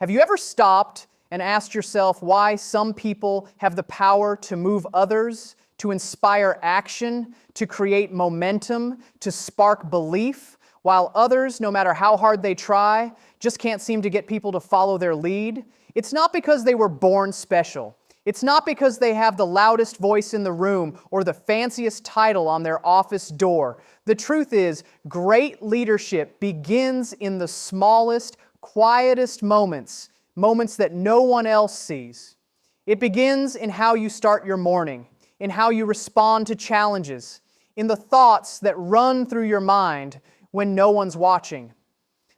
Have you ever stopped and asked yourself why some people have the power to move others, to inspire action, to create momentum, to spark belief, while others, no matter how hard they try, just can't seem to get people to follow their lead? It's not because they were born special. It's not because they have the loudest voice in the room or the fanciest title on their office door. The truth is, great leadership begins in the smallest, quietest moments that no one else sees. It begins in how you start your morning, in how you respond to challenges, in the thoughts that run through your mind when no one's watching.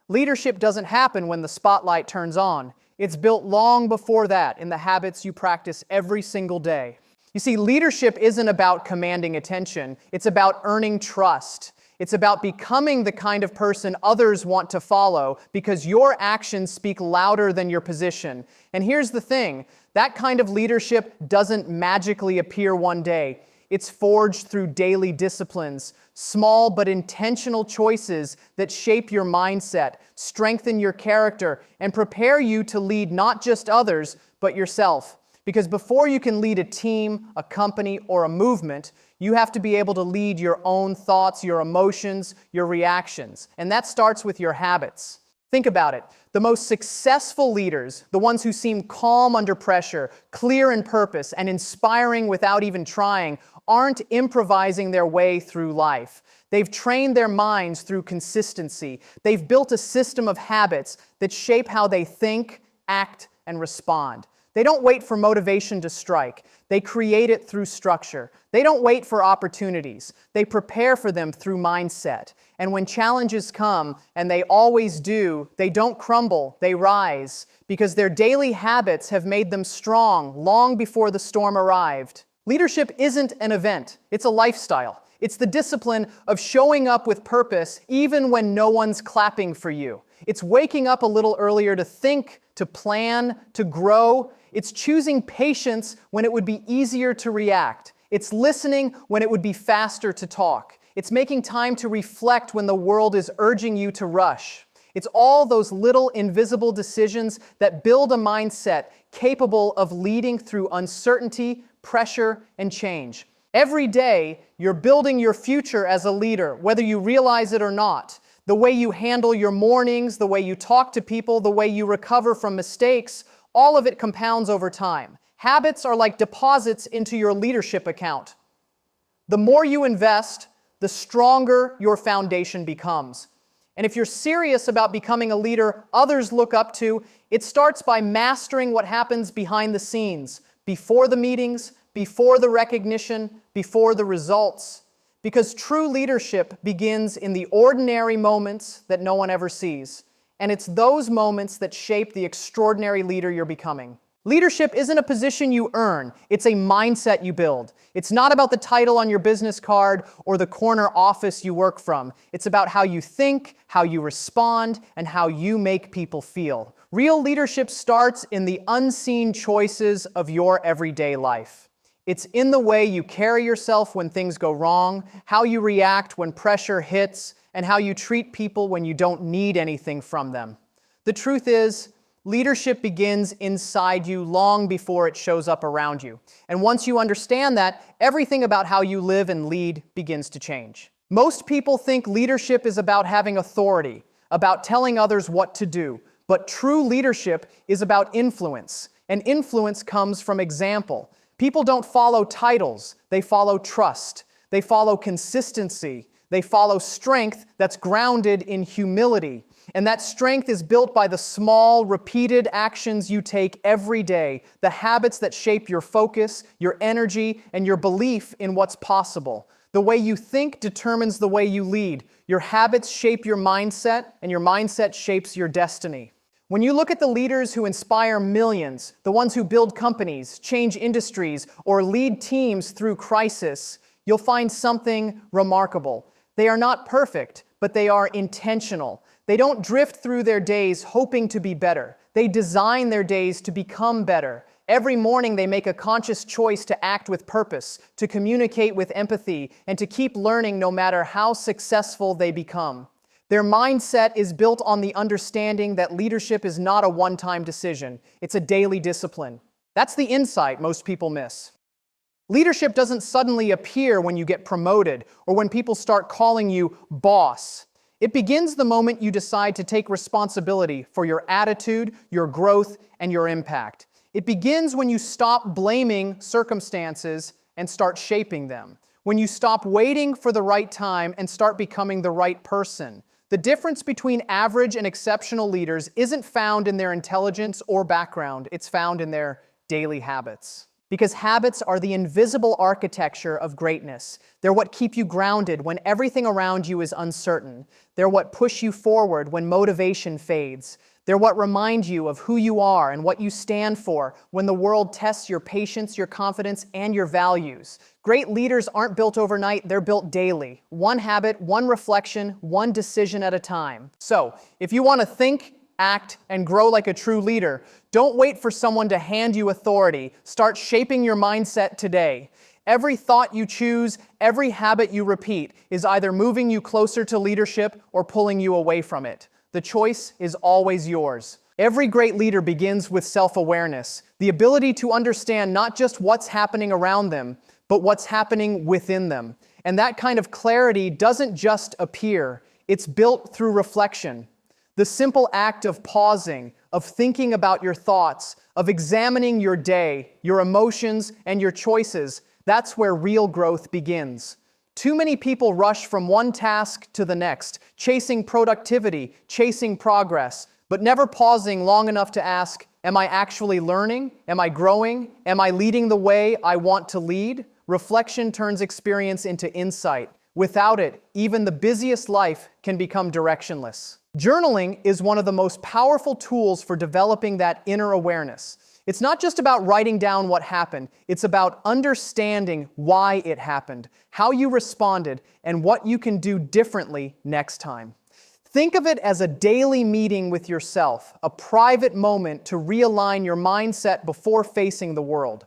Leadership doesn't happen when the spotlight turns on. It's built long before that in the habits you practice every single day. You see, leadership isn't about commanding attention. It's about earning trust. It's about becoming the kind of person others want to follow because your actions speak louder than your position. And here's the thing, that kind of leadership doesn't magically appear one day. It's forged through daily disciplines, small but intentional choices that shape your mindset, strengthen your character, and prepare you to lead not just others, but yourself. Because before you can lead a team, a company, or a movement, you have to be able to lead your own thoughts, your emotions, your reactions. And that starts with your habits. Think about it. The most successful leaders, the ones who seem calm under pressure, clear in purpose, and inspiring without even trying, aren't improvising their way through life. They've trained their minds through consistency. They've built a system of habits that shape how they think, act, and respond. They don't wait for motivation to strike. They create it through structure. They don't wait for opportunities. They prepare for them through mindset. And when challenges come, and they always do, they don't crumble, they rise, because their daily habits have made them strong long before the storm arrived. Leadership isn't an event, it's a lifestyle. It's the discipline of showing up with purpose even when no one's clapping for you. It's waking up a little earlier to think, to plan, to grow. It's choosing patience when it would be easier to react. It's listening when it would be faster to talk. It's making time to reflect when the world is urging you to rush. It's all those little invisible decisions that build a mindset capable of leading through uncertainty, pressure, and change. Every day, you're building your future as a leader, whether you realize it or not. The way you handle your mornings, the way you talk to people, the way you recover from mistakes, all of it compounds over time. Habits are like deposits into your leadership account. The more you invest, the stronger your foundation becomes. And if you're serious about becoming a leader others look up to, it starts by mastering what happens behind the scenes, before the meetings, before the recognition, before the results. Because true leadership begins in the ordinary moments that no one ever sees. And it's those moments that shape the extraordinary leader you're becoming. Leadership isn't a position you earn, it's a mindset you build. It's not about the title on your business card or the corner office you work from. It's about how you think, how you respond, and how you make people feel. Real leadership starts in the unseen choices of your everyday life. It's in the way you carry yourself when things go wrong, how you react when pressure hits, and how you treat people when you don't need anything from them. The truth is, leadership begins inside you long before it shows up around you. And once you understand that, everything about how you live and lead begins to change. Most people think leadership is about having authority, about telling others what to do. But true leadership is about influence, and influence comes from example. People don't follow titles, they follow trust. They follow consistency. They follow strength that's grounded in humility. And that strength is built by the small, repeated actions you take every day, the habits that shape your focus, your energy, and your belief in what's possible. The way you think determines the way you lead. Your habits shape your mindset, and your mindset shapes your destiny. When you look at the leaders who inspire millions, the ones who build companies, change industries, or lead teams through crisis, you'll find something remarkable. They are not perfect, but they are intentional. They don't drift through their days hoping to be better. They design their days to become better. Every morning they make a conscious choice to act with purpose, to communicate with empathy, and to keep learning no matter how successful they become. Their mindset is built on the understanding that leadership is not a one-time decision. It's a daily discipline. That's the insight most people miss. Leadership doesn't suddenly appear when you get promoted or when people start calling you boss. It begins the moment you decide to take responsibility for your attitude, your growth, and your impact. It begins when you stop blaming circumstances and start shaping them. When you stop waiting for the right time and start becoming the right person. The difference between average and exceptional leaders isn't found in their intelligence or background. It's found in their daily habits. Because habits are the invisible architecture of greatness. They're what keep you grounded when everything around you is uncertain. They're what push you forward when motivation fades. They're what remind you of who you are and what you stand for when the world tests your patience, your confidence, and your values. Great leaders aren't built overnight, they're built daily. One habit, one reflection, one decision at a time. So, if you want to think, act, and grow like a true leader, don't wait for someone to hand you authority. Start shaping your mindset today. Every thought you choose, every habit you repeat is either moving you closer to leadership or pulling you away from it. The choice is always yours. Every great leader begins with self-awareness, the ability to understand not just what's happening around them, but what's happening within them. And that kind of clarity doesn't just appear, it's built through reflection. The simple act of pausing, of thinking about your thoughts, of examining your day, your emotions, and your choices, that's where real growth begins. Too many people rush from one task to the next, chasing productivity, chasing progress, but never pausing long enough to ask, am I actually learning? Am I growing? Am I leading the way I want to lead? Reflection turns experience into insight. Without it, even the busiest life can become directionless. Journaling is one of the most powerful tools for developing that inner awareness. It's not just about writing down what happened, it's about understanding why it happened, how you responded, and what you can do differently next time. Think of it as a daily meeting with yourself, a private moment to realign your mindset before facing the world.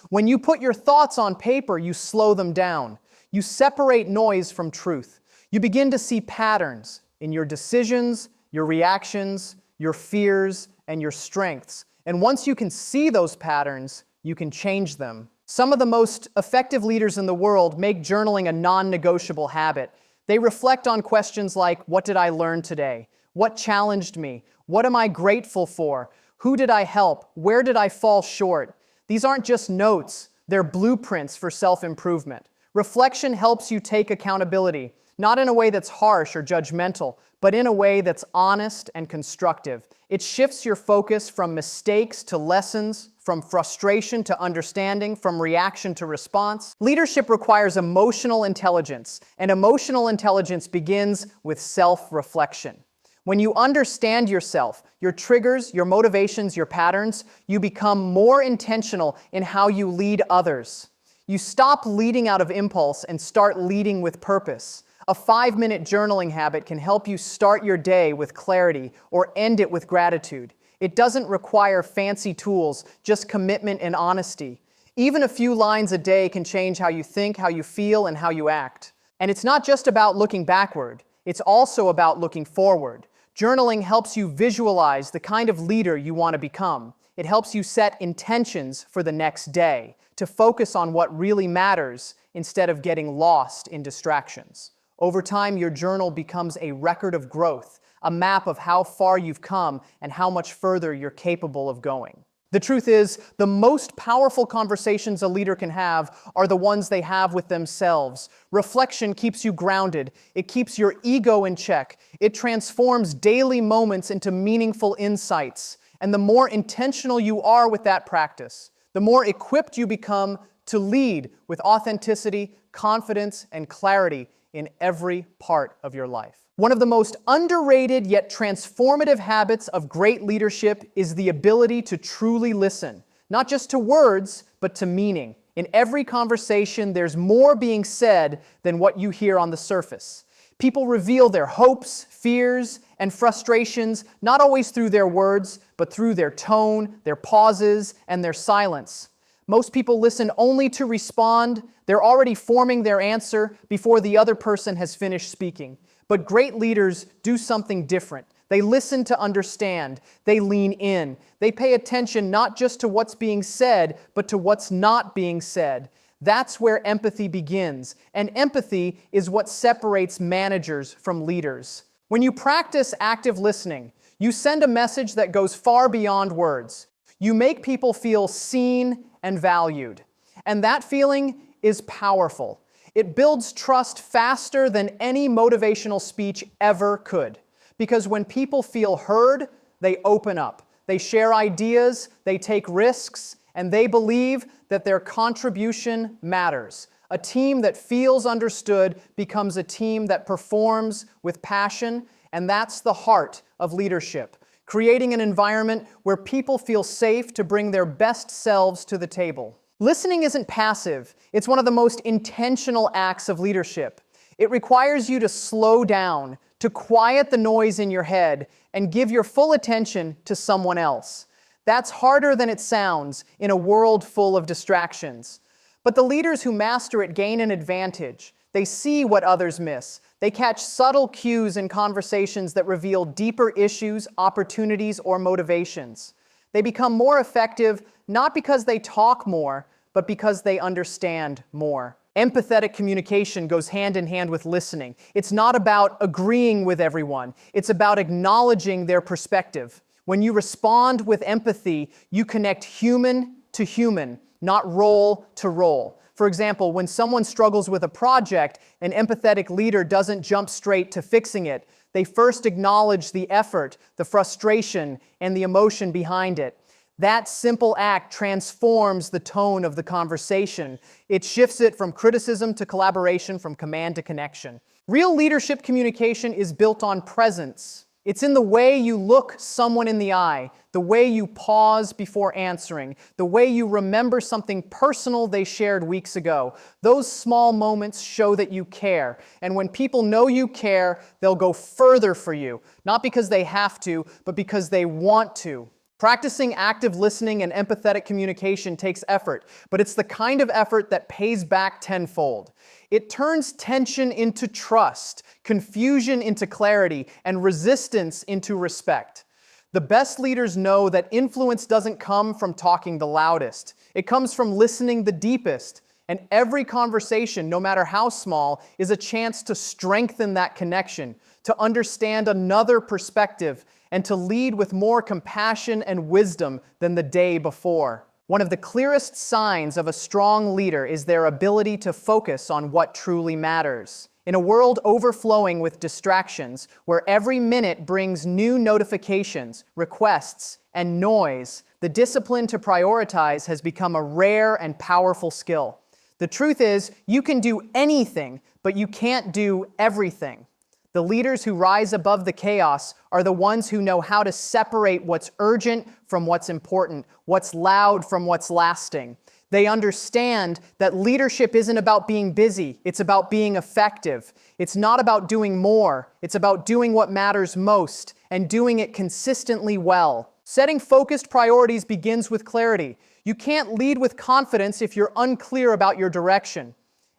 When you put your thoughts on paper, you slow them down. You separate noise from truth. You begin to see patterns in your decisions, your reactions, your fears, and your strengths. And once you can see those patterns, you can change them. Some of the most effective leaders in the world make journaling a non-negotiable habit. They reflect on questions like, what did I learn today? What challenged me? What am I grateful for? Who did I help? Where did I fall short? These aren't just notes, they're blueprints for self-improvement. Reflection helps you take accountability, not in a way that's harsh or judgmental, but in a way that's honest and constructive. It shifts your focus from mistakes to lessons, from frustration to understanding, from reaction to response. Leadership requires emotional intelligence, and emotional intelligence begins with self-reflection. When you understand yourself, your triggers, your motivations, your patterns, you become more intentional in how you lead others. You stop leading out of impulse and start leading with purpose. A 5-minute journaling habit can help you start your day with clarity or end it with gratitude. It doesn't require fancy tools, just commitment and honesty. Even a few lines a day can change how you think, how you feel, and how you act. And it's not just about looking backward, it's also about looking forward. Journaling helps you visualize the kind of leader you want to become. It helps you set intentions for the next day, to focus on what really matters instead of getting lost in distractions. Over time, your journal becomes a record of growth, a map of how far you've come and how much further you're capable of going. The truth is, the most powerful conversations a leader can have are the ones they have with themselves. Reflection keeps you grounded. It keeps your ego in check. It transforms daily moments into meaningful insights. And the more intentional you are with that practice, the more equipped you become to lead with authenticity, confidence, and clarity in every part of your life. One of the most underrated yet transformative habits of great leadership is the ability to truly listen, not just to words, but to meaning. In every conversation, there's more being said than what you hear on the surface. People reveal their hopes, fears, and frustrations, not always through their words, but through their tone, their pauses, and their silence. Most people listen only to respond. They're already forming their answer before the other person has finished speaking. But great leaders do something different. They listen to understand. They lean in. They pay attention not just to what's being said, but to what's not being said. That's where empathy begins. And empathy is what separates managers from leaders. When you practice active listening, you send a message that goes far beyond words. You make people feel seen and valued. And that feeling is powerful. It builds trust faster than any motivational speech ever could. Because when people feel heard, they open up. They share ideas, they take risks, and they believe that their contribution matters. A team that feels understood becomes a team that performs with passion, and that's the heart of leadership. Creating an environment where people feel safe to bring their best selves to the table. Listening isn't passive. It's one of the most intentional acts of leadership. It requires you to slow down, to quiet the noise in your head, and give your full attention to someone else. That's harder than it sounds in a world full of distractions. But the leaders who master it gain an advantage. They see what others miss. They catch subtle cues in conversations that reveal deeper issues, opportunities, or motivations. They become more effective not because they talk more, but because they understand more. Empathetic communication goes hand in hand with listening. It's not about agreeing with everyone. It's about acknowledging their perspective. When you respond with empathy, you connect human to human, not role to role. For example, when someone struggles with a project, an empathetic leader doesn't jump straight to fixing it. They first acknowledge the effort, the frustration, and the emotion behind it. That simple act transforms the tone of the conversation. It shifts it from criticism to collaboration, from command to connection. Real leadership communication is built on presence. It's in the way you look someone in the eye, the way you pause before answering, the way you remember something personal they shared weeks ago. Those small moments show that you care. And when people know you care, they'll go further for you, not because they have to, but because they want to. Practicing active listening and empathetic communication takes effort, but it's the kind of effort that pays back tenfold. It turns tension into trust, confusion into clarity, and resistance into respect. The best leaders know that influence doesn't come from talking the loudest. It comes from listening the deepest. And every conversation, no matter how small, is a chance to strengthen that connection, to understand another perspective, and to lead with more compassion and wisdom than the day before. One of the clearest signs of a strong leader is their ability to focus on what truly matters. In a world overflowing with distractions, where every minute brings new notifications, requests, and noise, the discipline to prioritize has become a rare and powerful skill. The truth is, you can do anything, but you can't do everything. The leaders who rise above the chaos are the ones who know how to separate what's urgent from what's important, what's loud from what's lasting. They understand that leadership isn't about being busy, it's about being effective. It's not about doing more, it's about doing what matters most and doing it consistently well. Setting focused priorities begins with clarity. You can't lead with confidence if you're unclear about your direction.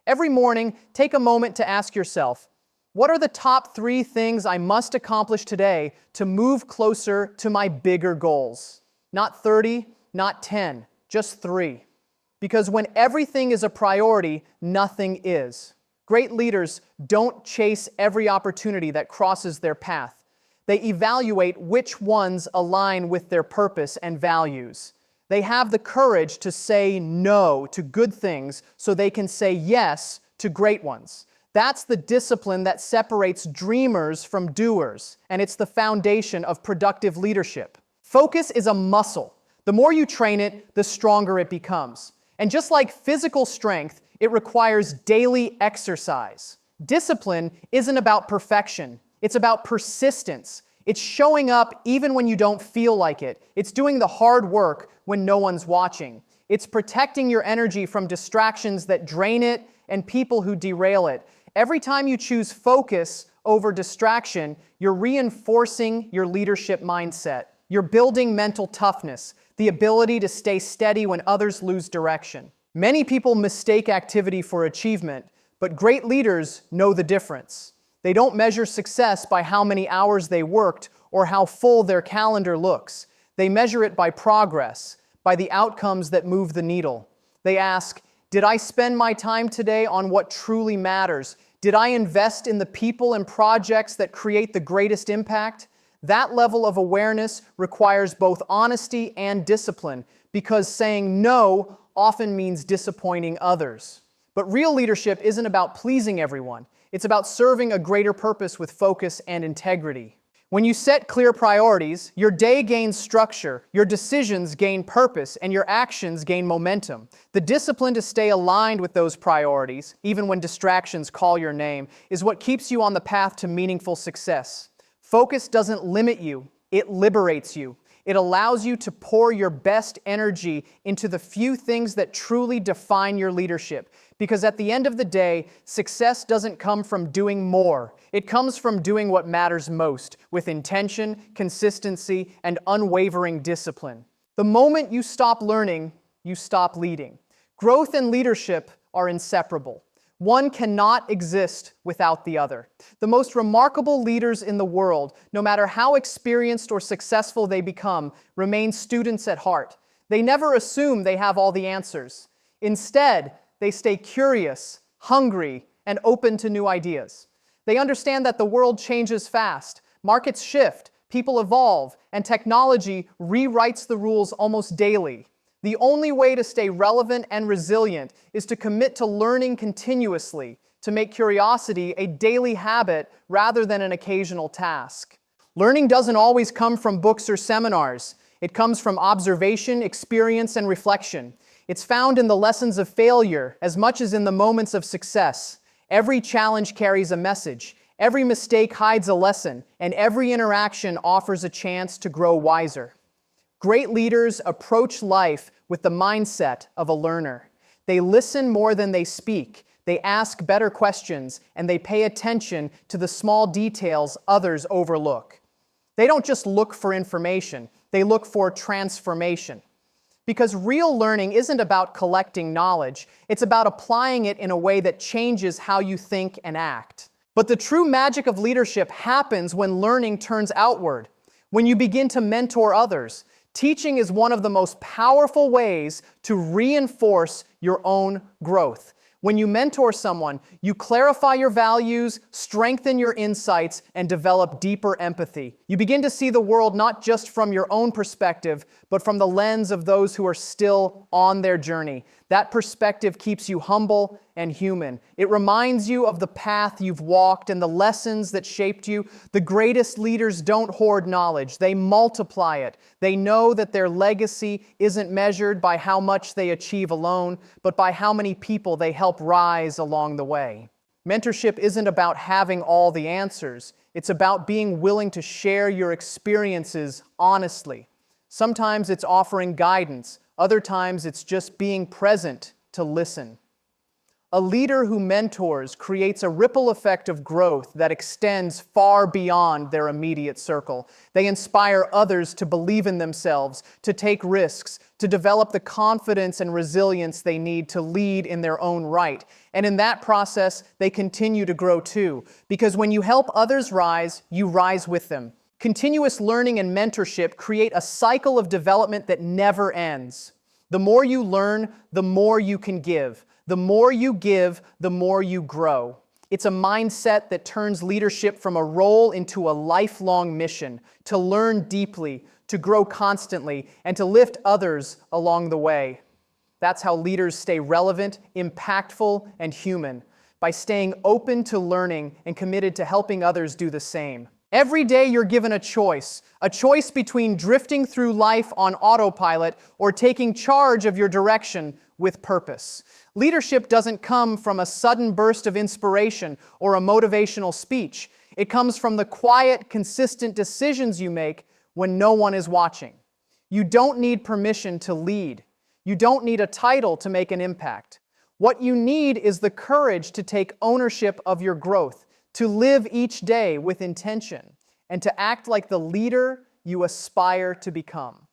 Every morning, take a moment to ask yourself, what are the top 3 things I must accomplish today to move closer to my bigger goals? Not 30, not 10, just 3. Because when everything is a priority, nothing is. Great leaders don't chase every opportunity that crosses their path. They evaluate which ones align with their purpose and values. They have the courage to say no to good things so they can say yes to great ones. That's the discipline that separates dreamers from doers, and it's the foundation of productive leadership. Focus is a muscle. The more you train it, the stronger it becomes. And just like physical strength, it requires daily exercise. Discipline isn't about perfection. It's about persistence. It's showing up even when you don't feel like it. It's doing the hard work when no one's watching. It's protecting your energy from distractions that drain it and people who derail it. Every time you choose focus over distraction, you're reinforcing your leadership mindset. You're building mental toughness, the ability to stay steady when others lose direction. Many people mistake activity for achievement, but great leaders know the difference. They don't measure success by how many hours they worked or how full their calendar looks. They measure it by progress, by the outcomes that move the needle. They ask, did I spend my time today on what truly matters? Did I invest in the people and projects that create the greatest impact? That level of awareness requires both honesty and discipline, because saying no often means disappointing others. But real leadership isn't about pleasing everyone. It's about serving a greater purpose with focus and integrity. When you set clear priorities, your day gains structure, your decisions gain purpose, and your actions gain momentum. The discipline to stay aligned with those priorities, even when distractions call your name, is what keeps you on the path to meaningful success. Focus doesn't limit you, it liberates you. It allows you to pour your best energy into the few things that truly define your leadership. Because at the end of the day, success doesn't come from doing more. It comes from doing what matters most, with intention, consistency, and unwavering discipline. The moment you stop learning, you stop leading. Growth and leadership are inseparable. One cannot exist without the other. The most remarkable leaders in the world, no matter how experienced or successful they become, remain students at heart. They never assume they have all the answers. Instead, they stay curious, hungry, and open to new ideas. They understand that the world changes fast, markets shift, people evolve, and technology rewrites the rules almost daily. The only way to stay relevant and resilient is to commit to learning continuously, to make curiosity a daily habit rather than an occasional task. Learning doesn't always come from books or seminars. It comes from observation, experience, and reflection. It's found in the lessons of failure as much as in the moments of success. Every challenge carries a message. Every mistake hides a lesson, and every interaction offers a chance to grow wiser. Great leaders approach life with the mindset of a learner. They listen more than they speak, they ask better questions, and they pay attention to the small details others overlook. They don't just look for information, they look for transformation. Because real learning isn't about collecting knowledge, it's about applying it in a way that changes how you think and act. But the true magic of leadership happens when learning turns outward, when you begin to mentor others. Teaching is one of the most powerful ways to reinforce your own growth. When you mentor someone, you clarify your values, strengthen your insights, and develop deeper empathy. You begin to see the world not just from your own perspective, but from the lens of those who are still on their journey. That perspective keeps you humble and human. It reminds you of the path you've walked and the lessons that shaped you. The greatest leaders don't hoard knowledge. They multiply it. They know that their legacy isn't measured by how much they achieve alone, but by how many people they help rise along the way. Mentorship isn't about having all the answers. It's about being willing to share your experiences honestly. Sometimes it's offering guidance. Other times it's just being present to listen. A leader who mentors creates a ripple effect of growth that extends far beyond their immediate circle. They inspire others to believe in themselves, to take risks, to develop the confidence and resilience they need to lead in their own right. And in that process, they continue to grow too. Because when you help others rise, you rise with them. Continuous learning and mentorship create a cycle of development that never ends. The more you learn, the more you can give. The more you give, the more you grow. It's a mindset that turns leadership from a role into a lifelong mission, to learn deeply, to grow constantly, and to lift others along the way. That's how leaders stay relevant, impactful, and human, by staying open to learning and committed to helping others do the same. Every day you're given a choice between drifting through life on autopilot or taking charge of your direction with purpose. Leadership doesn't come from a sudden burst of inspiration or a motivational speech. It comes from the quiet, consistent decisions you make when no one is watching. You don't need permission to lead. You don't need a title to make an impact. What you need is the courage to take ownership of your growth, to live each day with intention, and to act like the leader you aspire to become.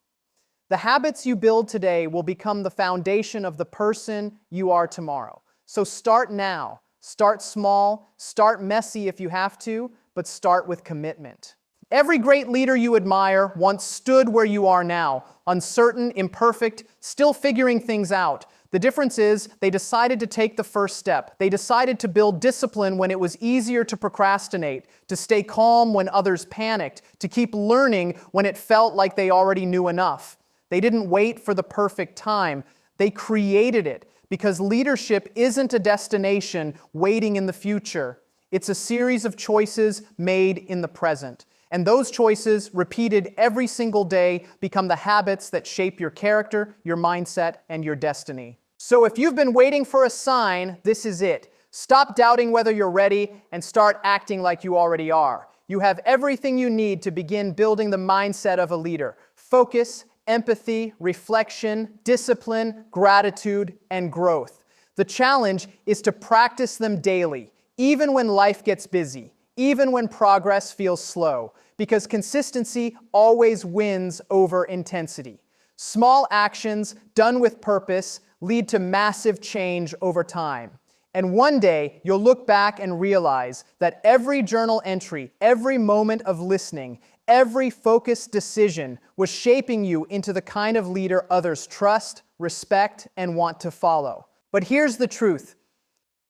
The habits you build today will become the foundation of the person you are tomorrow. So start now. Start small, start messy if you have to, but start with commitment. Every great leader you admire once stood where you are now, uncertain, imperfect, still figuring things out. The difference is they decided to take the first step. They decided to build discipline when it was easier to procrastinate, to stay calm when others panicked, to keep learning when it felt like they already knew enough. They didn't wait for the perfect time. They created it, because leadership isn't a destination waiting in the future. It's a series of choices made in the present. And those choices, repeated every single day, become the habits that shape your character, your mindset, and your destiny. So if you've been waiting for a sign, this is it. Stop doubting whether you're ready and start acting like you already are. You have everything you need to begin building the mindset of a leader. Focus, empathy, reflection, discipline, gratitude, and growth. The challenge is to practice them daily, even when life gets busy, even when progress feels slow, because consistency always wins over intensity. Small actions done with purpose lead to massive change over time. And one day, you'll look back and realize that every journal entry, every moment of listening, every focused decision was shaping you into the kind of leader others trust, respect, and want to follow. But here's the truth.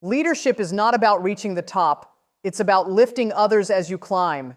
Leadership is not about reaching the top. It's about lifting others as you climb.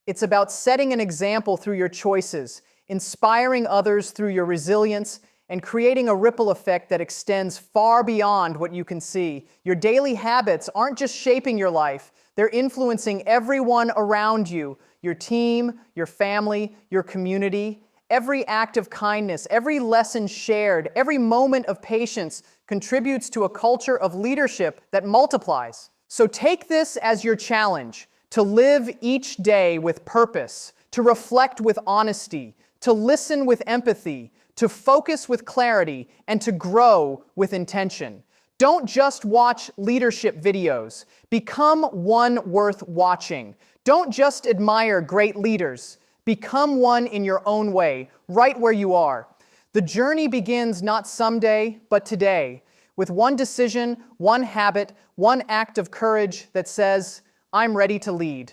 It's about setting an example through your choices, inspiring others through your resilience, and creating a ripple effect that extends far beyond what you can see. Your daily habits aren't just shaping your life, they're influencing everyone around you, your team, your family, your community. Every act of kindness, every lesson shared, every moment of patience contributes to a culture of leadership that multiplies. So take this as your challenge, to live each day with purpose, to reflect with honesty, to listen with empathy, to focus with clarity, and to grow with intention. Don't just watch leadership videos. Become one worth watching. Don't just admire great leaders. Become one in your own way, right where you are. The journey begins not someday, but today, with one decision, one habit, one act of courage that says, I'm ready to lead.